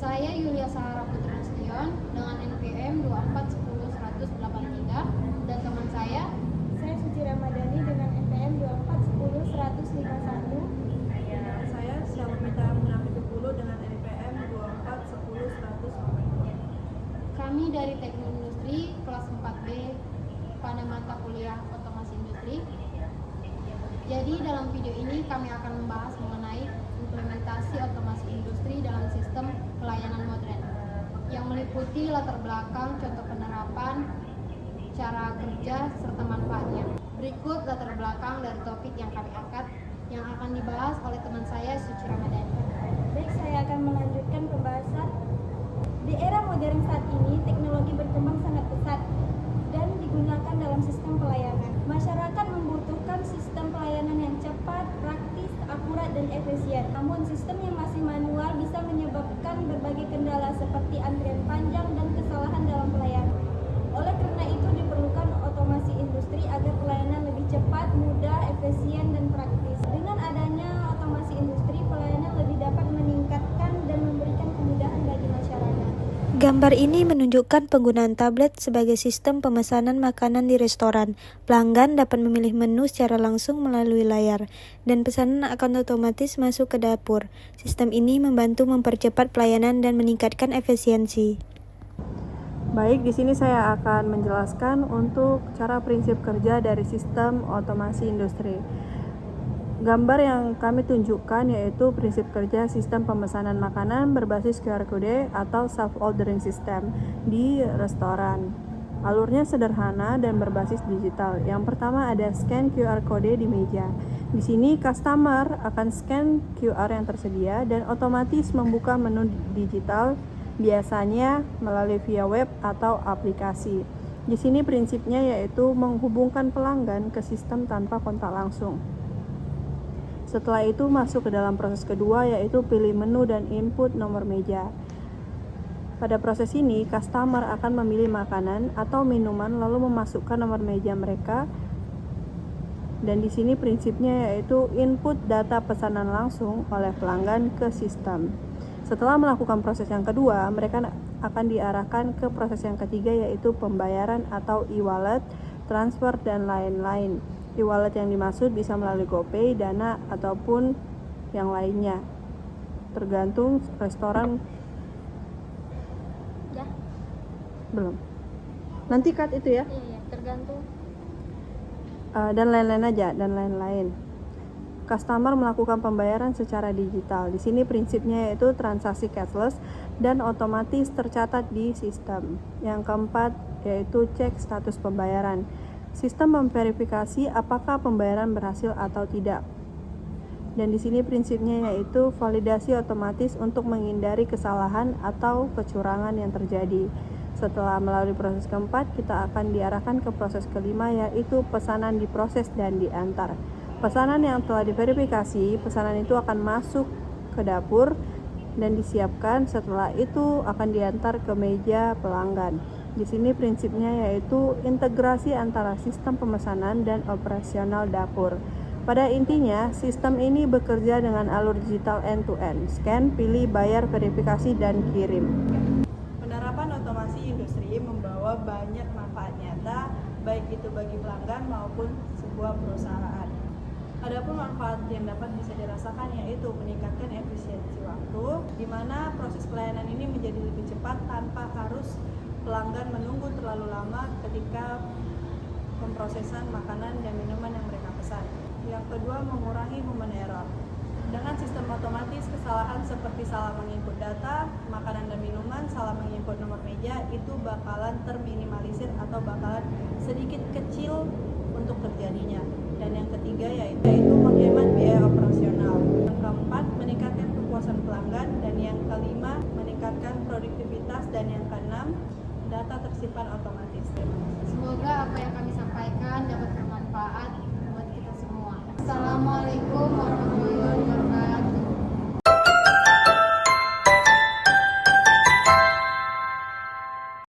Saya Yulia Sahara Putri Nasution dengan NPM 2410183 dan teman saya Suci Ramadhani dengan NPM 2410151. Dan saya Syamita Munafitupulu dengan NPM 2410182. Kami dari Teknik Industri kelas 4B pada mata kuliah Otomasi Industri. Jadi dalam video ini kami akan membahas mengenai implementasi otomasi industri dalam sistem pelayanan modern yang meliputi latar belakang, contoh penerapan, cara kerja, serta manfaatnya. Berikut latar belakang dari topik yang kami angkat yang akan dibahas oleh teman saya Suci Ramadhani. Baik, saya akan melanjutkan pembahasan. Di era modern saat ini, teknologi berkembang sangat pesat dan digunakan dalam sistem pelayanan. Masyarakat membutuhkan sistem pelayanan yang cepat, praktis, akurat, dan efisien. Namun, sistem yang masih manual bisa menyebabkan berbagai kendala seperti antrian panjang dan kesalahan dalam pelayanan. Oleh karena itu, diperlukan otomasi industri agar pelayanan lebih cepat, mudah, efisien, dan praktis. Dengan adanya otomasi industri, pelayanan lebih dapat meningkatkan dan memberikan kemudahan bagi masyarakat. Gambar ini menunjukkan penggunaan tablet sebagai sistem pemesanan makanan di restoran. Pelanggan dapat memilih menu secara langsung melalui layar, dan pesanan akan otomatis masuk ke dapur. Sistem ini membantu mempercepat pelayanan dan meningkatkan efisiensi. Baik, di sini saya akan menjelaskan untuk cara prinsip kerja dari sistem otomasi industri. Gambar yang kami tunjukkan yaitu prinsip kerja sistem pemesanan makanan berbasis QR Code atau self-ordering system di restoran. Alurnya sederhana dan berbasis digital. Yang pertama ada scan QR Code di meja. Di sini customer akan scan QR yang tersedia dan otomatis membuka menu digital, biasanya melalui via web atau aplikasi. Di sini prinsipnya yaitu menghubungkan pelanggan ke sistem tanpa kontak langsung. Setelah itu masuk ke dalam proses kedua yaitu pilih menu dan input nomor meja. Pada proses ini, customer akan memilih makanan atau minuman lalu memasukkan nomor meja mereka. Dan di sini prinsipnya yaitu input data pesanan langsung oleh pelanggan ke sistem. Setelah melakukan proses yang kedua, mereka akan diarahkan ke proses yang ketiga yaitu pembayaran atau e-wallet, transfer, dan lain-lain. E-wallet yang dimaksud bisa melalui GoPay, Dana, ataupun yang lainnya. Tergantung restoran. Ya? Belum. Nanti cut itu ya. Iya, tergantung. Dan lain-lain aja, dan lain-lain. Customer melakukan pembayaran secara digital. Di sini prinsipnya yaitu transaksi cashless dan otomatis tercatat di sistem. Yang keempat yaitu cek status pembayaran. Sistem memverifikasi apakah pembayaran berhasil atau tidak. Dan di sini prinsipnya yaitu validasi otomatis untuk menghindari kesalahan atau kecurangan yang terjadi. Setelah melalui proses keempat, kita akan diarahkan ke proses kelima yaitu pesanan diproses dan diantar. Pesanan yang telah diverifikasi, pesanan itu akan masuk ke dapur dan disiapkan. Setelah itu akan diantar ke meja pelanggan. Di sini prinsipnya yaitu integrasi antara sistem pemesanan dan operasional dapur. Pada intinya, sistem ini bekerja dengan alur digital end-to-end, scan, pilih, bayar, verifikasi, dan kirim. Penerapan otomasi industri membawa banyak manfaat nyata, baik itu bagi pelanggan maupun sebuah perusahaan. Adapun manfaat yang dapat bisa dirasakan yaitu meningkatkan efisiensi waktu, di mana proses pelayanan ini menjadi lebih cepat tanpa harus pelanggan menunggu terlalu lama ketika pemrosesan makanan dan minuman yang mereka pesan. Yang kedua, mengurangi human error. Dengan sistem otomatis, kesalahan seperti salah menginput data, makanan dan minuman, salah menginput nomor meja itu bakalan terminimalisir atau bakalan sedikit kecil untuk terjadinya. Dan yang ketiga yaitu menghemat biaya operasional. Yang keempat, meningkatkan kepuasan pelanggan. Dan yang kelima, meningkatkan produktivitas. Dan yang keenam, data tersimpan otomatis. Semoga apa yang kami sampaikan dapat bermanfaat buat kita semua. Assalamualaikum warahmatullahi wabarakatuh.